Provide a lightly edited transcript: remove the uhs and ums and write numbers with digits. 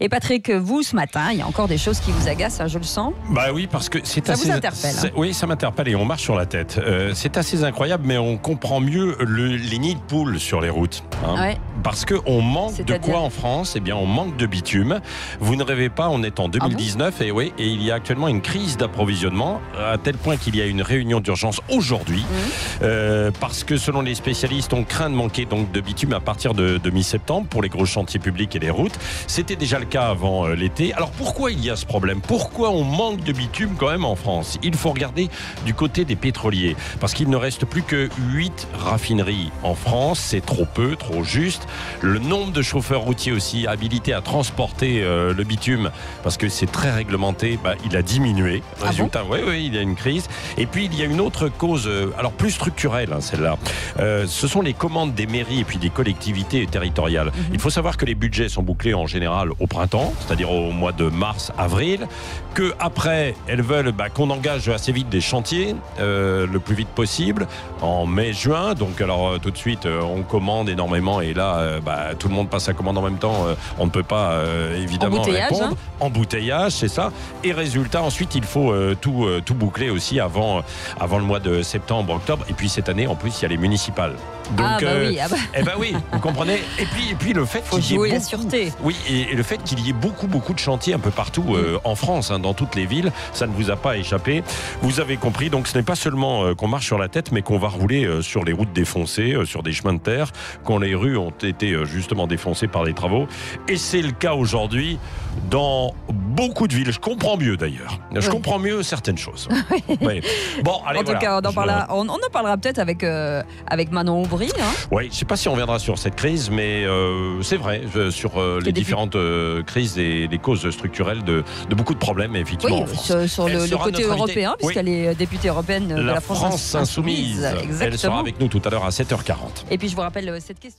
Et Patrick, vous, ce matin, il y a encore des choses qui vous agacent, hein, je le sens. Bah oui, parce que c'est ça assez... vous interpelle. Hein. Oui, ça m'interpelle et on marche sur la tête. C'est assez incroyable, mais on comprend mieux les nids de poules sur les routes. Hein, ouais. Parce qu'on manque de quoi en France? Eh bien, on manque de bitume. Vous ne rêvez pas, on est en 2019 et oui, et il y a actuellement une crise d'approvisionnement à tel point qu'il y a une réunion d'urgence aujourd'hui parce que selon les spécialistes, on craint de manquer donc de bitume à partir de mi-septembre pour les gros chantiers publics et les routes. C'était déjà le cas avant l'été. Alors pourquoi il y a ce problème? Pourquoi on manque de bitume quand même en France? Il faut regarder du côté des pétroliers parce qu'il ne reste plus que 8 raffineries en France. C'est trop peu, trop juste. Le nombre de chauffeurs routiers aussi habilités à transporter le bitume, parce que c'est très réglementé, il a diminué. Résultat, oui, il y a une crise. Et puis il y a une autre cause, alors plus structurelle, hein, celle-là. Ce sont les commandes des mairies et puis des collectivités territoriales. Il faut savoir que les budgets sont bouclés en général au printemps, c'est-à-dire au mois de mars, avril, que après elles veulent qu'on engage assez vite des chantiers, le plus vite possible, en mai, juin. Donc alors tout de suite on commande énormément et là tout le monde passe sa commande en même temps. On ne peut pas évidemment répondre. Hein. Embouteillage, c'est ça. Et résultat, ensuite il faut tout boucler aussi avant le mois de septembre, octobre. Et puis cette année en plus il y a les municipales. Donc, oui, vous comprenez. Et puis le fait qu'il y ait la sûreté. Oui, et le fait qu'il y ait beaucoup de chantiers un peu partout en France, hein, dans toutes les villes, ça ne vous a pas échappé. Vous avez compris. Donc ce n'est pas seulement qu'on marche sur la tête, mais qu'on va rouler sur les routes défoncées, sur des chemins de terre, quand les rues ont été justement défoncées par les travaux. Et c'est le cas aujourd'hui dans beaucoup de villes. Je comprends mieux d'ailleurs. Je comprends mieux certaines choses. Oui. Bon, allez, en tout cas, on en parlera peut-être avec Manon Aubry. Hein. Oui, je ne sais pas si on reviendra sur cette crise, mais c'est vrai, sur les différentes crises et les causes structurelles de beaucoup de problèmes, effectivement. Oui, sur le côté européen, puisqu'elle est députée européenne de la France Insoumise. Exactement. Elle sera avec nous tout à l'heure à 7h40. Et puis je vous rappelle cette question.